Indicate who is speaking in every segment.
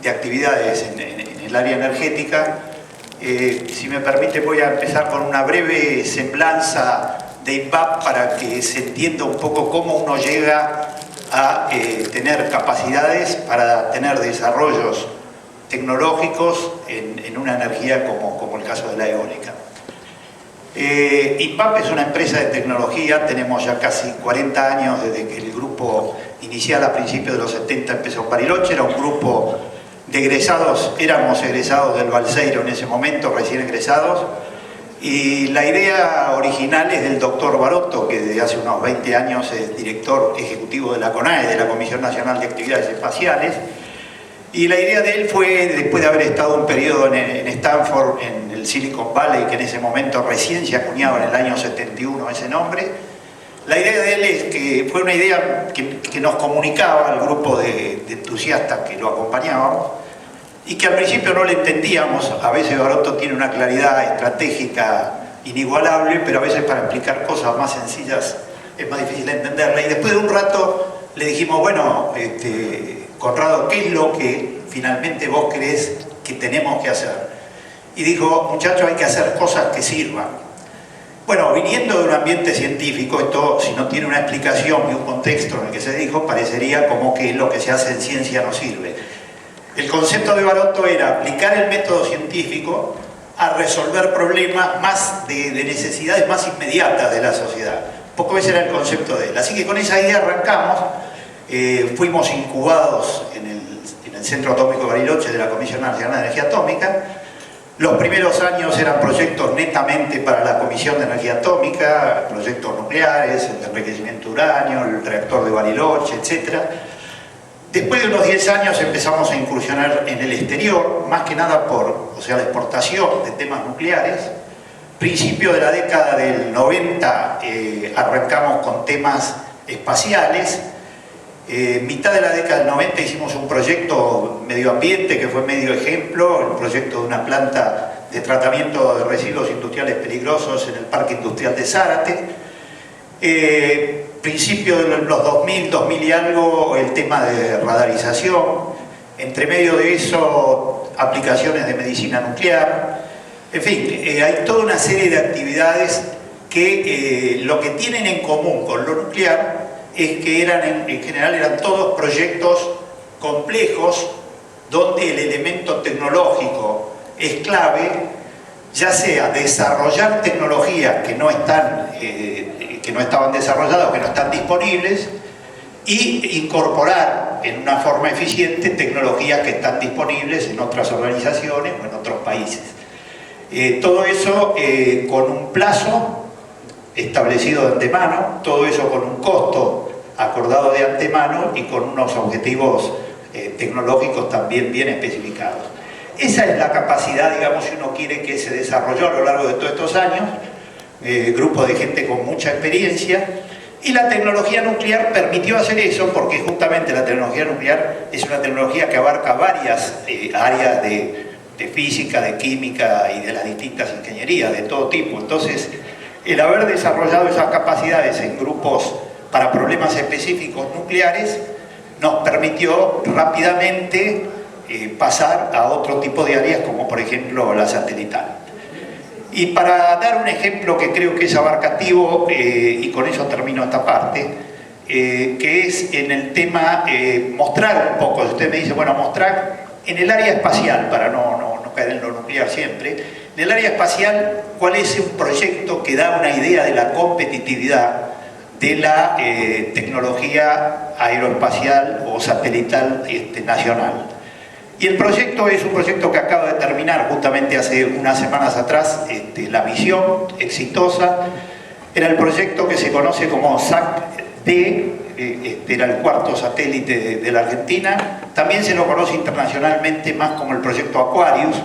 Speaker 1: de actividades en el área energética. Si me permite, voy a empezar con una breve semblanza de INVAP para que se entienda un poco cómo uno llega a tener capacidades para tener desarrollos tecnológicos en una energía como el caso de la eólica. INVAP es una empresa de tecnología, tenemos ya casi 40 años desde que el grupo inicial a principios de los 70 empezó en Bariloche. Era un grupo de egresados, éramos egresados del Balseiro en ese momento, recién egresados, y la idea original es del doctor Barotto, que desde hace unos 20 años es director ejecutivo de la CONAE, de la Comisión Nacional de Actividades Espaciales, y la idea de él fue, después de haber estado un periodo en Stanford, en el Silicon Valley, que en ese momento recién se acuñaba en el año 71 ese nombre, la idea de él es que fue una idea que nos comunicaba al grupo de entusiastas que lo acompañábamos, y que al principio no le entendíamos. A veces Barotto tiene una claridad estratégica inigualable, pero a veces para explicar cosas más sencillas es más difícil de entenderla. Y después de un rato le dijimos, bueno, Conrado, ¿qué es lo que finalmente vos crees que tenemos que hacer? Y dijo, muchachos, hay que hacer cosas que sirvan. Bueno, viniendo de un ambiente científico, esto, si no tiene una explicación y un contexto en el que se dijo, parecería como que lo que se hace en ciencia no sirve. El concepto de Barotto era aplicar el método científico a resolver problemas más de necesidades más inmediatas de la sociedad. Un poco ese era el concepto de él. Así que con esa idea arrancamos. Fuimos incubados en el Centro Atómico de Bariloche de la Comisión Nacional de Energía Atómica. Los primeros años eran proyectos netamente para la Comisión de Energía Atómica, proyectos nucleares, el enriquecimiento de uranio, el reactor de Bariloche, etc. Después de unos 10 años empezamos a incursionar en el exterior, más que nada la exportación de temas nucleares. Principio de la década del 90 arrancamos con temas espaciales. Mitad de la década del 90 hicimos un proyecto medio ambiente que fue medio ejemplo, el proyecto de una planta de tratamiento de residuos industriales peligrosos en el Parque Industrial de Zárate. Principio de los 2000 y algo, el tema de radarización. Entre medio de eso, aplicaciones de medicina nuclear. En fin, hay toda una serie de actividades que lo que tienen en común con lo nuclear es que en general eran todos proyectos complejos donde el elemento tecnológico es clave, ya sea desarrollar tecnologías que no estaban desarrolladas o que no están disponibles, y incorporar en una forma eficiente tecnologías que están disponibles en otras organizaciones o en otros países. Todo eso con un plazo establecido de antemano, todo eso con un costo acordado de antemano y con unos objetivos tecnológicos también bien especificados. Esa es la capacidad, digamos, si uno quiere, que se desarrolló a lo largo de todos estos años, grupo de gente con mucha experiencia, y la tecnología nuclear permitió hacer eso porque justamente la tecnología nuclear es una tecnología que abarca varias áreas de física, de química y de las distintas ingenierías de todo tipo. Entonces, el haber desarrollado esas capacidades en grupos para problemas específicos nucleares nos permitió rápidamente pasar a otro tipo de áreas, como por ejemplo la satelital. Y para dar un ejemplo que creo que es abarcativo, y con eso termino esta parte, que es en el tema mostrar un poco, si usted me dice, bueno, mostrar en el área espacial, para no caer en lo nuclear siempre, en el área espacial, ¿cuál es un proyecto que da una idea de la competitividad de la tecnología aeroespacial o satelital nacional? Y el proyecto es un proyecto que acaba de terminar justamente hace unas semanas atrás, la misión exitosa. Era el proyecto que se conoce como SAC-D, era el cuarto satélite de la Argentina. También se lo conoce internacionalmente más como el proyecto Aquarius,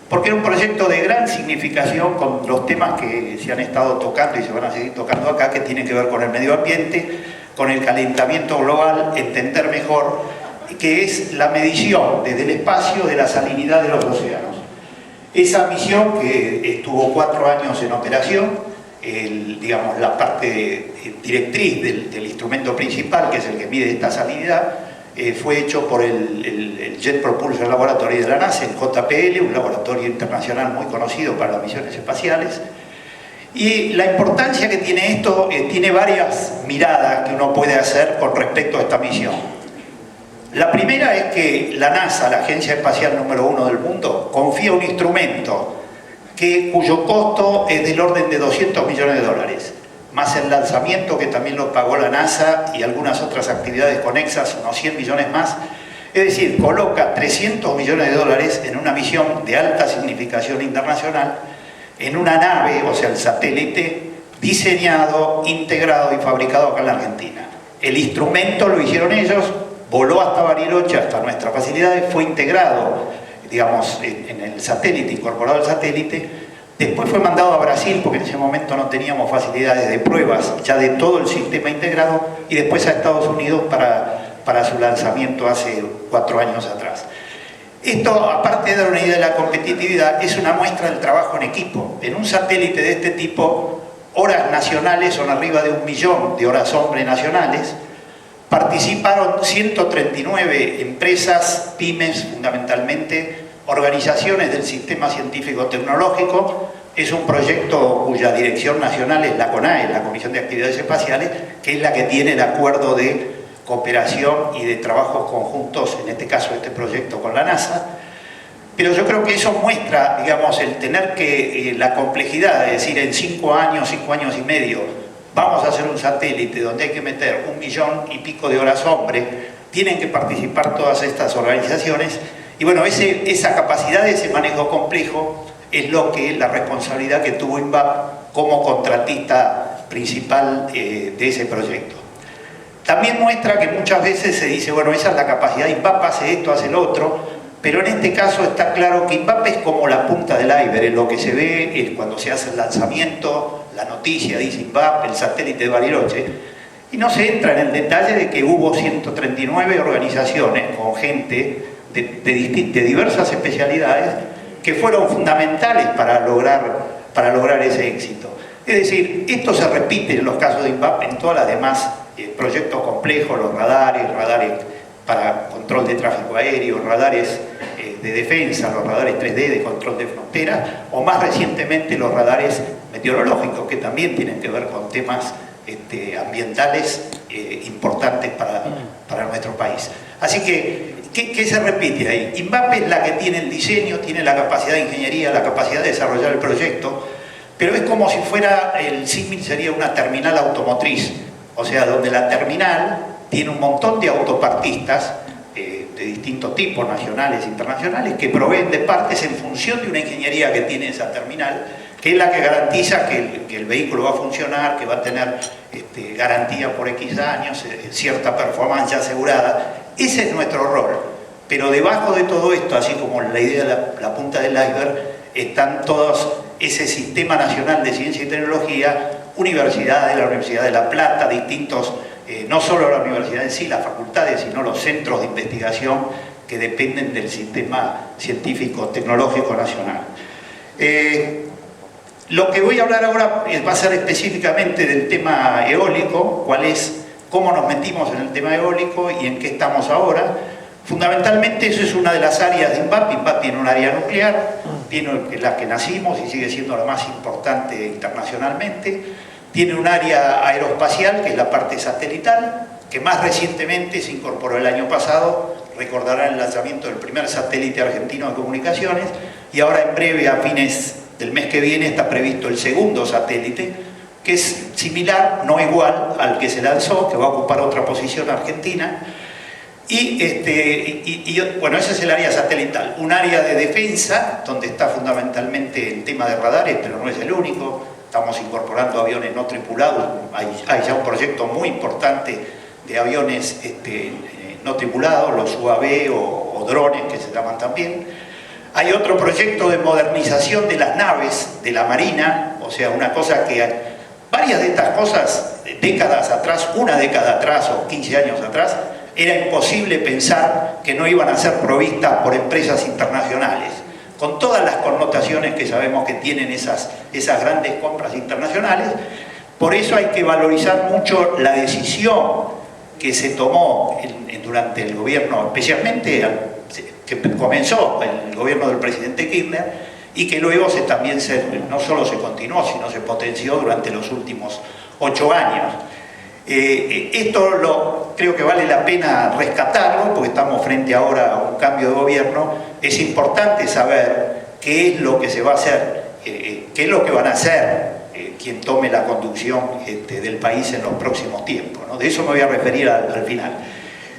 Speaker 1: porque era un proyecto de gran significación con los temas que se han estado tocando y se van a seguir tocando acá, que tienen que ver con el medio ambiente, con el calentamiento global, entender mejor, que es la medición desde el espacio de la salinidad de los océanos. Esa misión, que estuvo 4 años en operación, digamos, la parte directriz del instrumento principal, que es el que mide esta salinidad, fue hecho por el el Jet Propulsion Laboratory de la NASA, el JPL, un laboratorio internacional muy conocido para las misiones espaciales. Y la importancia que tiene esto, tiene varias miradas que uno puede hacer con respecto a esta misión. La primera es que la NASA, la agencia espacial número 1 del mundo, confía un instrumento cuyo costo es del orden de $200 millones, más el lanzamiento que también lo pagó la NASA y algunas otras actividades conexas, unos 100 millones más. Es decir, coloca $300 millones en una misión de alta significación internacional, en una nave, o sea, el satélite, diseñado, integrado y fabricado acá en la Argentina. El instrumento lo hicieron ellos, voló hasta Bariloche, hasta nuestras facilidades, fue integrado, digamos, en el satélite, incorporado al satélite. Después fue mandado a Brasil, porque en ese momento no teníamos facilidades de pruebas ya de todo el sistema integrado, y después a Estados Unidos para su lanzamiento hace 4 años atrás. Esto, aparte de dar una idea de la competitividad, es una muestra del trabajo en equipo. En un satélite de este tipo, horas nacionales son arriba de 1 millón de horas hombre nacionales. Participaron 139 empresas, pymes fundamentalmente, organizaciones del sistema científico-tecnológico. Es un proyecto cuya dirección nacional es la CONAE, la Comisión de Actividades Espaciales, que es la que tiene el acuerdo de cooperación y de trabajos conjuntos, en este caso este proyecto con la NASA. Pero yo creo que eso muestra, digamos, el tener que, la complejidad, es decir, en 5 años y medio, vamos a hacer un satélite donde hay que meter 1 millón y pico de horas hombre, tienen que participar todas estas organizaciones, y bueno, esa capacidad de ese manejo complejo es la responsabilidad que tuvo INVAP como contratista principal de ese proyecto. También muestra que muchas veces se dice, bueno, esa es la capacidad, INVAP hace esto, hace lo otro, pero en este caso está claro que INVAP es como la punta del iceberg. Lo que se ve es cuando se hace el lanzamiento, la noticia dice INVAP, el satélite de Bariloche, y no se entra en el detalle de que hubo 139 organizaciones con gente de diversas especialidades que fueron fundamentales para lograr ese éxito. Es decir, esto se repite en los casos de INVAP en todas las demás proyectos complejos, los radares para control de tráfico aéreo, radares de defensa, los radares 3D de control de fronteras, o más recientemente los radares meteorológicos, que también tienen que ver con temas ambientales importantes para nuestro país. Así que, ¿qué se repite ahí? INVAP es la que tiene el diseño, tiene la capacidad de ingeniería, la capacidad de desarrollar el proyecto, pero es como si fuera, el símil sería una terminal automotriz, o sea, donde la terminal tiene un montón de autopartistas de distintos tipos, nacionales e internacionales, que proveen de partes en función de una ingeniería que tiene esa terminal, que es la que garantiza que el vehículo va a funcionar, que va a tener garantía por X años, cierta performance asegurada. Ese es nuestro rol. Pero debajo de todo esto, así como la idea de la punta del iceberg, están todos ese sistema nacional de ciencia y tecnología, universidades, la Universidad de La Plata, distintos, no solo la universidad en sí, las facultades, sino los centros de investigación que dependen del sistema científico-tecnológico nacional. Lo que voy a hablar ahora va a ser específicamente del tema eólico, cómo nos metimos en el tema eólico y en qué estamos ahora. Fundamentalmente eso es una de las áreas de INVAP. INVAP tiene un área nuclear, tiene la que nacimos y sigue siendo la más importante internacionalmente. Tiene un área aeroespacial, que es la parte satelital, que más recientemente se incorporó el año pasado. Recordarán el lanzamiento del primer satélite argentino de comunicaciones, y ahora en breve, a fines del mes que viene, está previsto el segundo satélite, que es similar, no igual al que se lanzó, que va a ocupar otra posición argentina. Bueno, ese es el área satelital. Un área de defensa, donde está fundamentalmente el tema de radares, pero no es el único. Estamos incorporando aviones no tripulados. Hay ya un proyecto muy importante de aviones no tripulados, los UAV o drones, que se llaman también. Hay otro proyecto de modernización de las naves de la Marina, o sea, una cosa que varias de estas cosas, décadas atrás, una década atrás o 15 años atrás, era imposible pensar que no iban a ser provistas por empresas internacionales, con todas las connotaciones que sabemos que tienen esas grandes compras internacionales. Por eso hay que valorizar mucho la decisión que se tomó durante el gobierno, especialmente que comenzó el gobierno del presidente Kirchner y que luego también no solo se continuó, sino se potenció durante los últimos 8 años. Esto creo que vale la pena rescatarlo, porque estamos frente ahora a un cambio de gobierno. Es importante saber qué es lo que se va a hacer, qué es lo que van a hacer quien tome la conducción del país en los próximos tiempos, ¿no? De eso me voy a referir al final.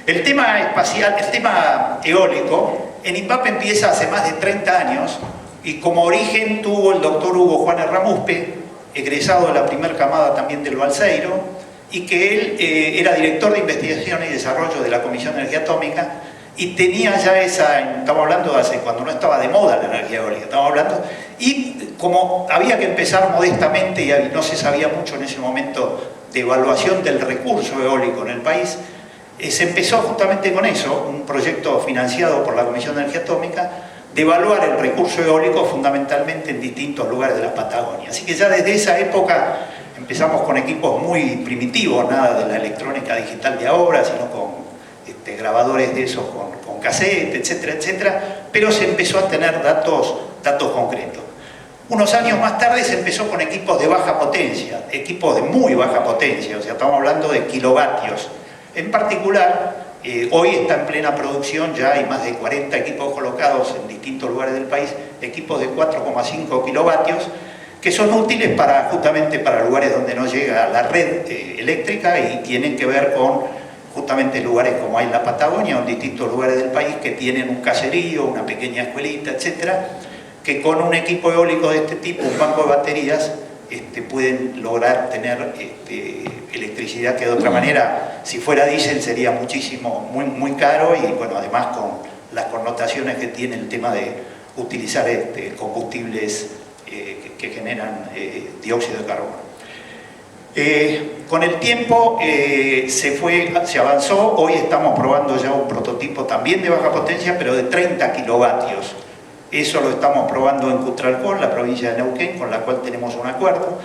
Speaker 1: El tema espacial, el tema eólico, en INVAP empieza hace más de 30 años y como origen tuvo el doctor Hugo Juan Erramuspe, egresado de la primera camada también del Balseiro, y que él era director de investigación y desarrollo de la Comisión de Energía Atómica y tenía ya estamos hablando de hace cuando no estaba de moda la energía eólica, estamos hablando, y como había que empezar modestamente y no se sabía mucho en ese momento de evaluación del recurso eólico en el país, se empezó justamente con eso, un proyecto financiado por la Comisión de Energía Atómica, de evaluar el recurso eólico fundamentalmente en distintos lugares de la Patagonia. Así que ya desde esa época empezamos con equipos muy primitivos, nada de la electrónica digital de ahora, sino con grabadores de esos con cassette, etcétera, etcétera, pero se empezó a tener datos concretos. Unos años más tarde se empezó con equipos de baja potencia, equipos de muy baja potencia, o sea, estamos hablando de kilovatios. En particular, hoy está en plena producción, ya hay más de 40 equipos colocados en distintos lugares del país, equipos de 4,5 kilovatios, que son útiles justamente para lugares donde no llega la red eléctrica y tienen que ver con justamente lugares como hay en la Patagonia o en distintos lugares del país que tienen un caserío, una pequeña escuelita, etcétera, que con un equipo eólico de este tipo, un banco de baterías, pueden lograr tener electricidad que de otra manera, si fuera diésel, sería muchísimo, muy caro y bueno, además con las connotaciones que tiene el tema de utilizar combustibles que generan dióxido de carbono. Con el tiempo se avanzó, hoy estamos probando ya un prototipo también de baja potencia, pero de 30 kilovatios. Eso lo estamos probando en Cutralcó, en la provincia de Neuquén, con la cual tenemos un acuerdo.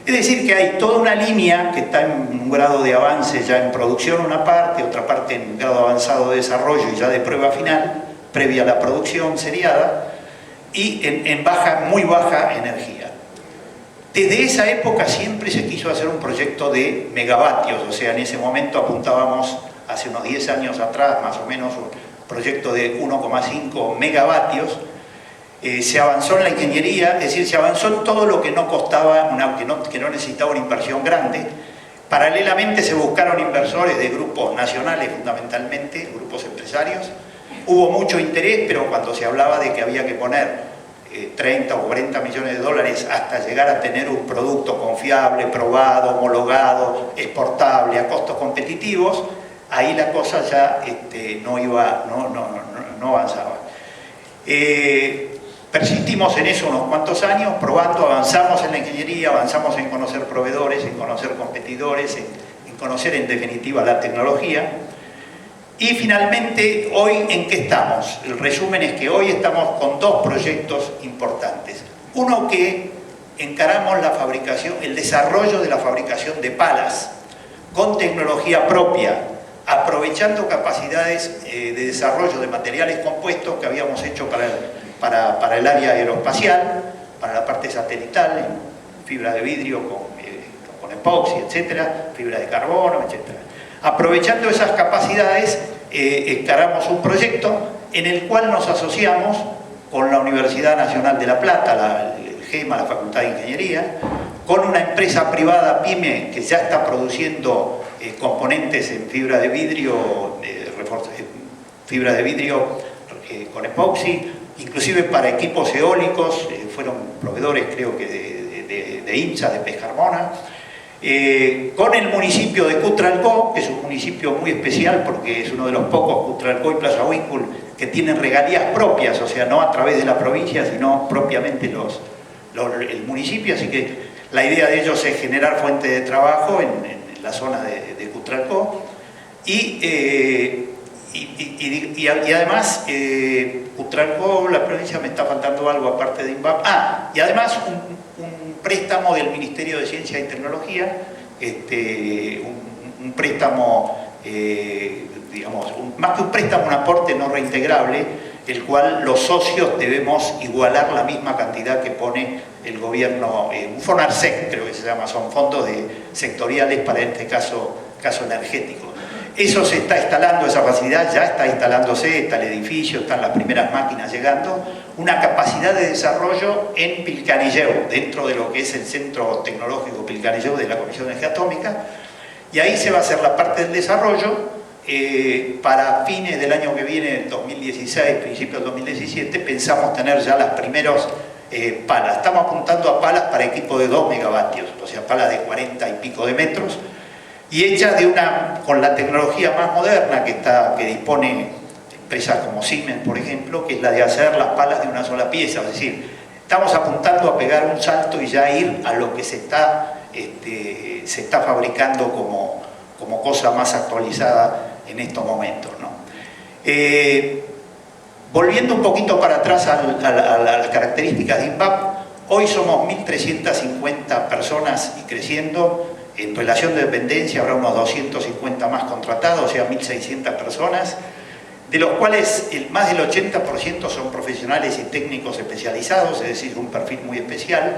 Speaker 1: Es decir, que hay toda una línea que está en un grado de avance ya en producción una parte, otra parte en grado avanzado de desarrollo y ya de prueba final, previa a la producción seriada, y en muy baja energía. Desde esa época siempre se quiso hacer un proyecto de megavatios, o sea, en ese momento apuntábamos, hace unos 10 años atrás, más o menos, un proyecto de 1,5 megavatios. Se avanzó en la ingeniería, es decir, se avanzó en todo lo que no costaba, que no necesitaba una inversión grande. Paralelamente se buscaron inversores de grupos nacionales, fundamentalmente, grupos empresarios. Hubo mucho interés, pero cuando se hablaba de que había que poner 30 o 40 millones de dólares hasta llegar a tener un producto confiable, probado, homologado, exportable, a costos competitivos, ahí la cosa ya no avanzaba. Persistimos en eso unos cuantos años, probando, avanzamos en la ingeniería, avanzamos en conocer proveedores, en conocer competidores, en conocer en definitiva la tecnología. Y finalmente, hoy, ¿en qué estamos? El resumen es que hoy estamos con 2 proyectos importantes. Uno que encaramos el desarrollo de la fabricación de palas con tecnología propia, aprovechando capacidades de desarrollo de materiales compuestos que habíamos hecho para el área aeroespacial, para la parte satelital, en fibra de vidrio con epoxi, etcétera, fibra de carbono, etcétera. Aprovechando esas capacidades, encaramos un proyecto en el cual nos asociamos con la Universidad Nacional de La Plata, el GEMA, la Facultad de Ingeniería, con una empresa privada PYME que ya está produciendo componentes en fibra de vidrio, con epoxi, inclusive para equipos eólicos, fueron proveedores creo que de IMSA, de Pescarmona, con el municipio de Cutralcó, que es un municipio muy especial porque es uno de los pocos, Cutralcó y Plaza Huíncul, que tienen regalías propias, o sea, no a través de la provincia, sino propiamente el municipio, así que la idea de ellos es generar fuentes de trabajo en la zona de Cutralcó y además Cutralcó, la provincia, me está faltando algo aparte de INVAP, y además un préstamo del Ministerio de Ciencia y Tecnología, un préstamo, digamos, más que un préstamo, un aporte no reintegrable, el cual los socios debemos igualar la misma cantidad que pone el gobierno, un FONARSEC creo que se llama, son fondos sectoriales para este caso energético. Eso se está instalando, esa facilidad ya está instalándose, está el edificio, están las primeras máquinas llegando, una capacidad de desarrollo en Pilcanilleu, dentro de lo que es el Centro Tecnológico Pilcanilleu de la Comisión de Energía Atómica, y ahí se va a hacer la parte del desarrollo. Para fines del año que viene, 2016, principios del 2017, pensamos tener ya las primeros palas. Estamos apuntando a palas para equipo de 2 megavatios, o sea, palas de 40 y pico de metros, y hechas con la tecnología más moderna que dispone empresas como Siemens, por ejemplo, que es la de hacer las palas de una sola pieza. Es decir, estamos apuntando a pegar un salto y ya ir a lo que se está fabricando como cosa más actualizada en estos momentos, ¿no? Volviendo un poquito para atrás a las características de INVAP, hoy somos 1.350 personas y creciendo. En relación de dependencia habrá unos 250 más contratados, o sea, 1.600 personas, de los cuales más del 80% son profesionales y técnicos especializados, es decir, un perfil muy especial.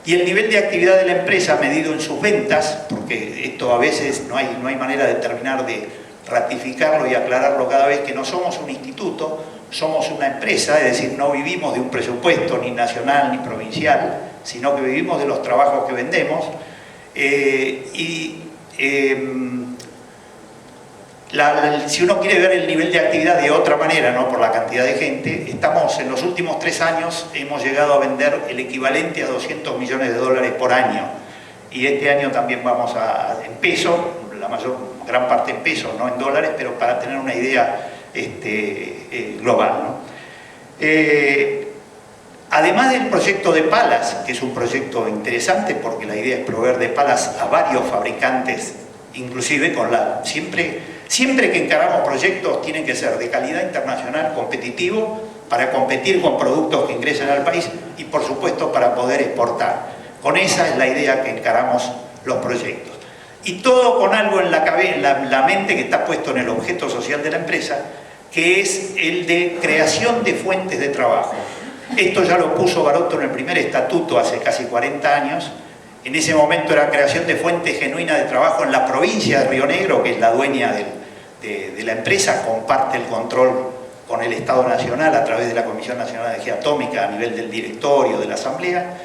Speaker 1: Y el nivel de actividad de la empresa medido en sus ventas, porque esto a veces no hay manera de terminar de ratificarlo y aclararlo cada vez, que no somos un instituto, somos una empresa, es decir, no vivimos de un presupuesto ni nacional ni provincial, sino que vivimos de los trabajos que vendemos. Si uno quiere ver el nivel de actividad de otra manera, no por la cantidad de gente, estamos en los últimos 3 años, hemos llegado a vender el equivalente a 200 millones de dólares por año, y este año también vamos en peso, gran parte en pesos, no en dólares, pero para tener una idea global, ¿no? Además del proyecto de palas, que es un proyecto interesante porque la idea es proveer de palas a varios fabricantes, inclusive siempre que encaramos proyectos tienen que ser de calidad internacional, competitivo, para competir con productos que ingresen al país y por supuesto para poder exportar. Con esa es la idea que encaramos los proyectos. Y todo con algo en la mente que está puesto en el objeto social de la empresa, que es el de creación de fuentes de trabajo. Esto ya lo puso Baroto en el primer estatuto hace casi 40 años. En ese momento era creación de fuentes genuinas de trabajo en la provincia de Río Negro, que es la dueña de la empresa, comparte el control con el Estado Nacional a través de la Comisión Nacional de Energía Atómica a nivel del directorio, de la asamblea,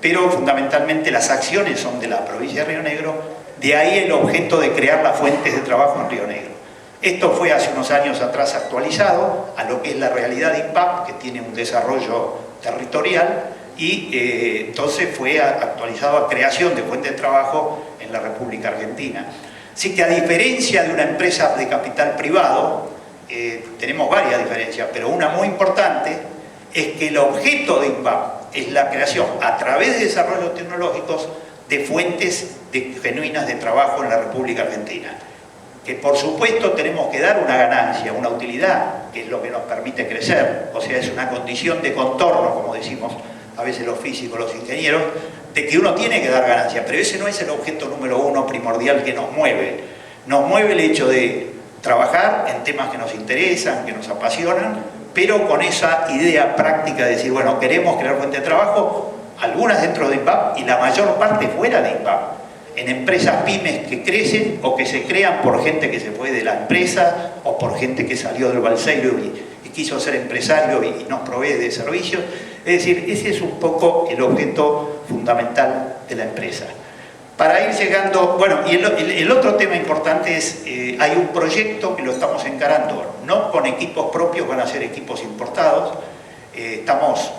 Speaker 1: pero fundamentalmente las acciones son de la provincia de Río Negro, de ahí el objeto de crear las fuentes de trabajo en Río Negro. Esto fue hace unos años atrás actualizado a lo que es la realidad de INVAP, que tiene un desarrollo territorial, y entonces fue actualizado a creación de fuentes de trabajo en la República Argentina. Así que a diferencia de una empresa de capital privado, tenemos varias diferencias, pero una muy importante es que el objeto de INVAP es la creación a través de desarrollos tecnológicos de fuentes genuinas de trabajo en la República Argentina. Que por supuesto tenemos que dar una ganancia, una utilidad, que es lo que nos permite crecer, o sea, es una condición de contorno, como decimos a veces los físicos, los ingenieros, de que uno tiene que dar ganancia, pero ese no es el objeto número uno primordial que nos mueve. Nos mueve el hecho de trabajar en temas que nos interesan, que nos apasionan, pero con esa idea práctica de decir, bueno, queremos crear fuentes de trabajo, algunas dentro de INVAP y la mayor parte fuera de INVAP, en empresas pymes que crecen o que se crean por gente que se fue de la empresa o por gente que salió del balseiro y quiso ser empresario y nos provee de servicios. Es decir, ese es un poco el objeto fundamental de la empresa. Para ir llegando, bueno, y el otro tema importante es, hay un proyecto que lo estamos encarando, no con equipos propios, van a ser equipos importados. Estamos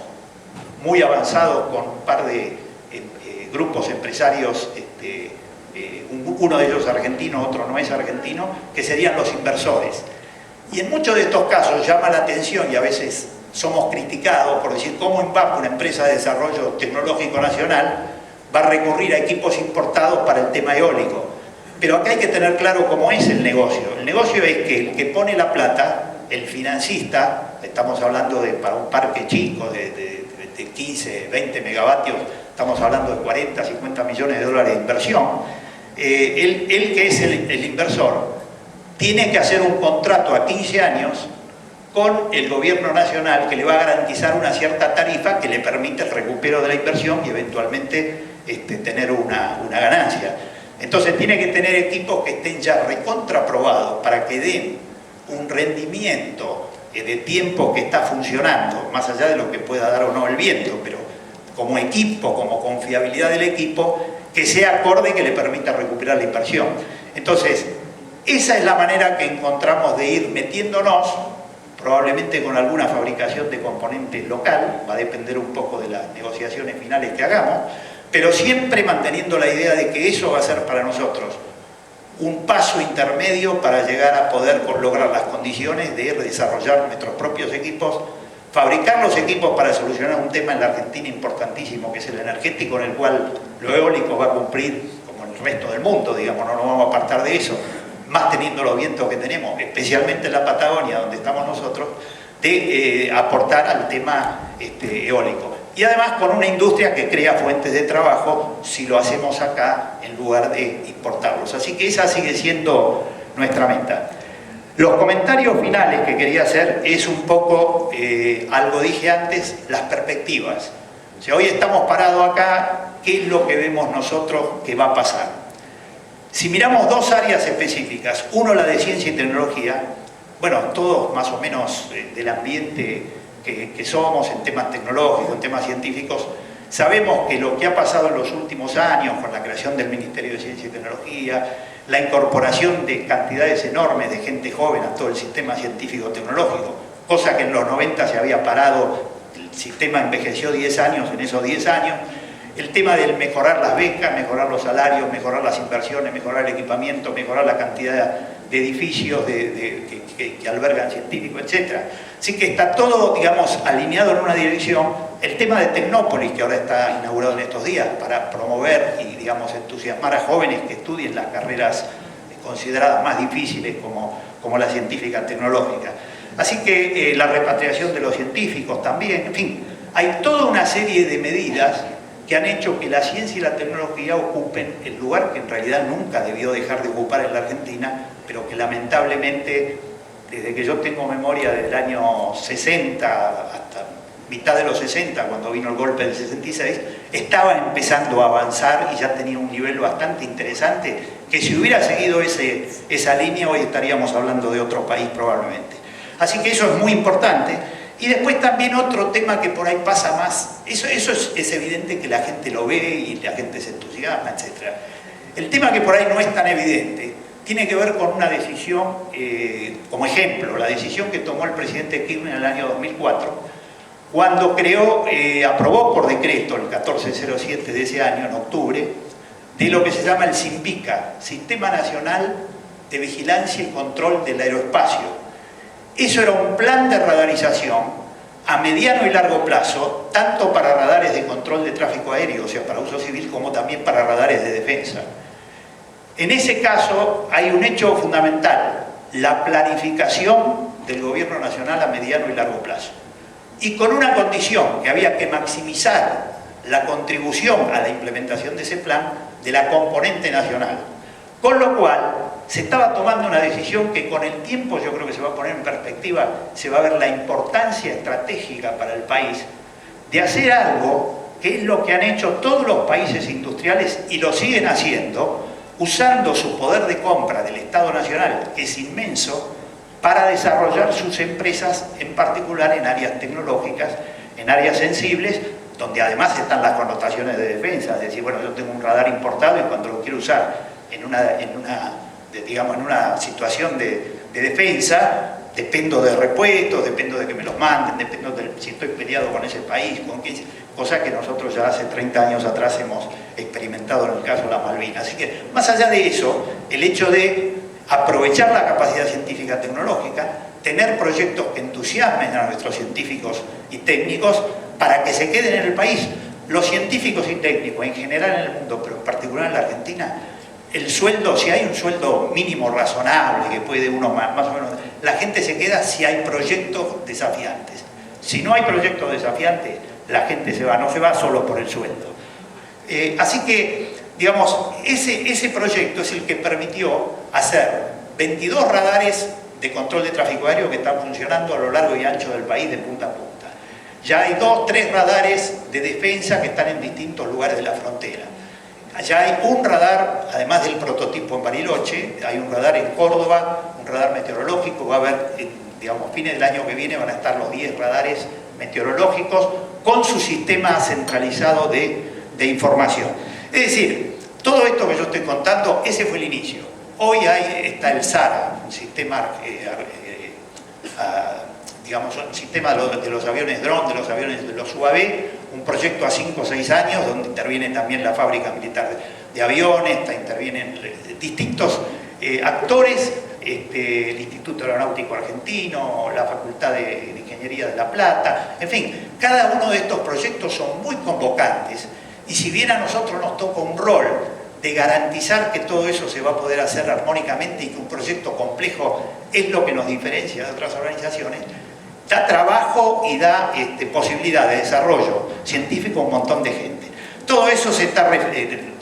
Speaker 1: muy avanzados con un par de grupos empresarios, uno de ellos argentino, otro no es argentino, que serían los inversores. Y en muchos de estos casos llama la atención y a veces somos criticados por decir cómo INVAP, una empresa de desarrollo tecnológico nacional, va a recurrir a equipos importados para el tema eólico. Pero acá hay que tener claro cómo es el negocio. El negocio es que el que pone la plata, el financista, estamos hablando para un parque chico de 15, 20 megavatios, estamos hablando de 40, 50 millones de dólares de inversión, él que es el inversor, tiene que hacer un contrato a 15 años con el gobierno nacional, que le va a garantizar una cierta tarifa que le permite el recupero de la inversión y eventualmente tener una ganancia. Entonces tiene que tener equipos que estén ya recontraprobados para que den un rendimiento de tiempo que está funcionando, más allá de lo que pueda dar o no el viento, pero como equipo, como confiabilidad del equipo, que sea acorde y que le permita recuperar la inversión. Entonces, esa es la manera que encontramos de ir metiéndonos, probablemente con alguna fabricación de componentes local, va a depender un poco de las negociaciones finales que hagamos, pero siempre manteniendo la idea de que eso va a ser para nosotros un paso intermedio para llegar a poder lograr las condiciones de desarrollar nuestros propios equipos, fabricar los equipos para solucionar un tema en la Argentina importantísimo, que es el energético, en el cual lo eólico va a cumplir como el resto del mundo, digamos, no nos vamos a apartar de eso, más teniendo los vientos que tenemos, especialmente en la Patagonia, donde estamos nosotros, de aportar al tema eólico. Y además con una industria que crea fuentes de trabajo si lo hacemos acá en lugar de importarlos. Así que esa sigue siendo nuestra meta. Los comentarios finales que quería hacer es un poco, algo dije antes, las perspectivas. O sea, hoy estamos parados acá, ¿qué es lo que vemos nosotros que va a pasar? Si miramos dos áreas específicas, uno la de ciencia y tecnología, bueno, todos más o menos del ambiente que somos en temas tecnológicos, en temas científicos, sabemos que lo que ha pasado en los últimos años con la creación del Ministerio de Ciencia y Tecnología, la incorporación de cantidades enormes de gente joven a todo el sistema científico-tecnológico, cosa que en los 90 se había parado, el sistema envejeció 10 años en esos 10 años, el tema del mejorar las becas, mejorar los salarios, mejorar las inversiones, mejorar el equipamiento, mejorar la cantidad de edificios que albergan científicos, etc. Así que está todo, digamos, alineado en una dirección. El tema de Tecnópolis, que ahora está inaugurado en estos días, para promover y, digamos, entusiasmar a jóvenes que estudien las carreras consideradas más difíciles como la científica tecnológica. Así que la repatriación de los científicos también, en fin, hay toda una serie de medidas que han hecho que la ciencia y la tecnología ocupen el lugar que en realidad nunca debió dejar de ocupar en la Argentina, pero que lamentablemente, desde que yo tengo memoria del año 60 hasta mitad de los 60, cuando vino el golpe del 66, estaba empezando a avanzar y ya tenía un nivel bastante interesante, que si hubiera seguido esa línea hoy estaríamos hablando de otro país probablemente. Así que eso es muy importante. Y después también otro tema que por ahí pasa más, eso es evidente que la gente lo ve y la gente se entusiasma, etc. El tema que por ahí no es tan evidente tiene que ver con una decisión, como ejemplo, la decisión que tomó el presidente Kirchner en el año 2004, cuando aprobó por decreto el 1407 de ese año, en octubre, de lo que se llama el SINVICA, Sistema Nacional de Vigilancia y Control del Aeroespacio. Eso era un plan de radarización a mediano y largo plazo, tanto para radares de control de tráfico aéreo, o sea, para uso civil, como también para radares de defensa. En ese caso hay un hecho fundamental, la planificación del gobierno nacional a mediano y largo plazo. Y con una condición, que había que maximizar la contribución a la implementación de ese plan de la componente nacional. Con lo cual, se estaba tomando una decisión que con el tiempo yo creo que se va a poner en perspectiva, se va a ver la importancia estratégica para el país de hacer algo que es lo que han hecho todos los países industriales y lo siguen haciendo, usando su poder de compra del Estado Nacional, que es inmenso, para desarrollar sus empresas, en particular en áreas tecnológicas, en áreas sensibles, donde además están las connotaciones de defensa, es decir, bueno, yo tengo un radar importado y cuando lo quiero usar en una situación de defensa, dependo de repuestos, dependo de que me los manden, dependo de si estoy peleado con ese país, cosa que nosotros ya hace 30 años atrás hemos experimentado en el caso de las Malvinas. Así que, más allá de eso, el hecho de aprovechar la capacidad científica tecnológica, tener proyectos que entusiasmen a nuestros científicos y técnicos para que se queden en el país. Los científicos y técnicos en general en el mundo, pero en particular en la Argentina, el sueldo, si hay un sueldo mínimo razonable, que puede uno más o menos, la gente se queda si hay proyectos desafiantes. Si no hay proyectos desafiantes, la gente se va, no se va solo por el sueldo. Así que, digamos, ese proyecto es el que permitió hacer 22 radares de control de tráfico aéreo que están funcionando a lo largo y ancho del país de punta a punta. Ya hay 2 o 3 radares de defensa que están en distintos lugares de la frontera. Ya hay un radar, además del prototipo en Bariloche, hay un radar en Córdoba, un radar meteorológico, va a haber, digamos, fines del año que viene van a estar los 10 radares meteorológicos con su sistema centralizado de información. Es decir, todo esto que yo estoy contando, ese fue el inicio. Hoy está el SAR, un sistema, digamos, un sistema de los aviones drone, de los aviones de los UAV, un proyecto a 5 o 6 años donde interviene también la fábrica militar de aviones, intervienen distintos actores, el Instituto Aeronáutico Argentino, la Facultad de Ingeniería de La Plata, en fin, cada uno de estos proyectos son muy convocantes y si bien a nosotros nos toca un rol de garantizar que todo eso se va a poder hacer armónicamente y que un proyecto complejo es lo que nos diferencia de otras organizaciones, da trabajo y da posibilidad de desarrollo científico a un montón de gente. Todo eso se está,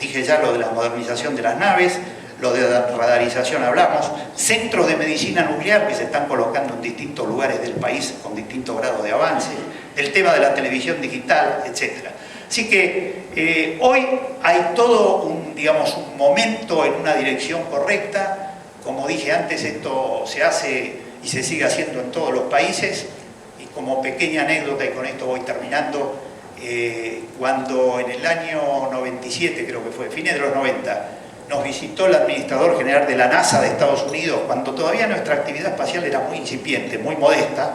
Speaker 1: dije ya lo de la modernización de las naves, lo de la radarización hablamos, centros de medicina nuclear que se están colocando en distintos lugares del país con distintos grados de avance, el tema de la televisión digital, etc. Así que hoy hay todo un momento en una dirección correcta. Como dije antes, esto se hace y se sigue haciendo en todos los países. Y como pequeña anécdota, y con esto voy terminando, cuando en el año 97, creo que fue, fines de los 90, nos visitó el administrador general de la NASA de Estados Unidos, cuando todavía nuestra actividad espacial era muy incipiente, muy modesta,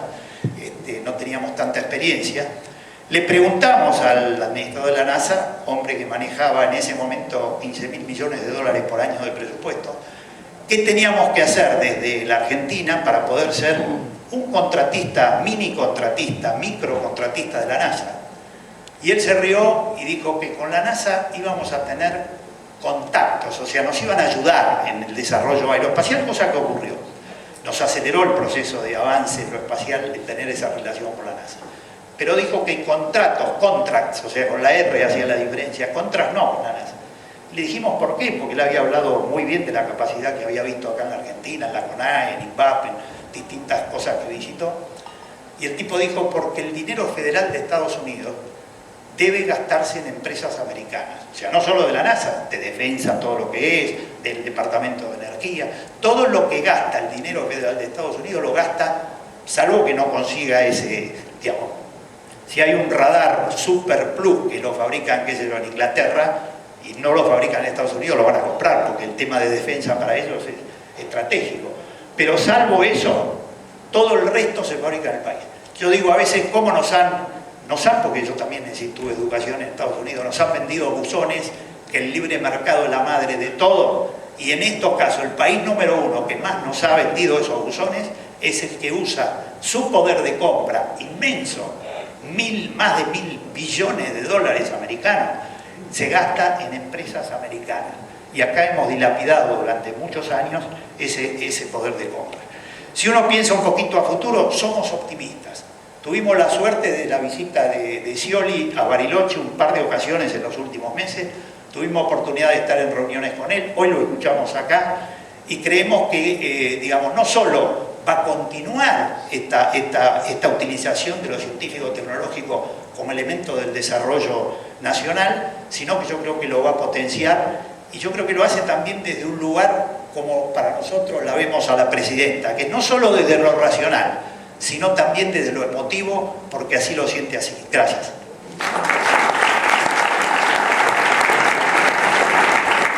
Speaker 1: no teníamos tanta experiencia. Le preguntamos al administrador de la NASA, hombre que manejaba en ese momento 15.000 millones de dólares por año de presupuesto, qué teníamos que hacer desde la Argentina para poder ser un contratista, mini contratista, micro contratista de la NASA. Y él se rió y dijo que con la NASA íbamos a tener contactos, o sea, nos iban a ayudar en el desarrollo aeroespacial, cosa que ocurrió. Nos aceleró el proceso de avance aeroespacial de tener esa relación con la NASA. Pero dijo que contratos, contracts, o sea, con la R hacía la diferencia, contras no con la NASA. Le dijimos por qué, porque él había hablado muy bien de la capacidad que había visto acá en la Argentina, en la CONAE, en INVAP, en distintas cosas que visitó. Y el tipo dijo, porque el dinero federal de Estados Unidos debe gastarse en empresas americanas. O sea, no solo de la NASA, de defensa, todo lo que es, del Departamento de Energía, todo lo que gasta el dinero federal de Estados Unidos lo gasta, salvo que no consiga ese, digamos, si hay un radar Super Plus que lo fabrican, qué sé yo, en Inglaterra, y no lo fabrican en Estados Unidos, lo van a comprar, porque el tema de defensa para ellos es estratégico. Pero salvo eso, todo el resto se fabrica en el país. Yo digo, a veces, ¿cómo nos han, porque yo también tuve educación en Estados Unidos, nos han vendido buzones, que el libre mercado es la madre de todo, y en estos casos el país número 1 que más nos ha vendido esos buzones es el que usa su poder de compra inmenso, más de 1.000 billones de dólares americanos, se gasta en empresas americanas. Y acá hemos dilapidado durante muchos años ese poder de compra. Si uno piensa un poquito a futuro, somos optimistas. Tuvimos la suerte de la visita de Scioli a Bariloche un par de ocasiones en los últimos meses. Tuvimos oportunidad de estar en reuniones con él, hoy lo escuchamos acá, y creemos que, digamos, no solo va a continuar esta utilización de lo científico tecnológico como elemento del desarrollo nacional, sino que yo creo que lo va a potenciar, y yo creo que lo hace también desde un lugar como para nosotros la vemos a la presidenta, que no solo desde lo racional, sino también desde lo emotivo, porque así lo siente así. Gracias.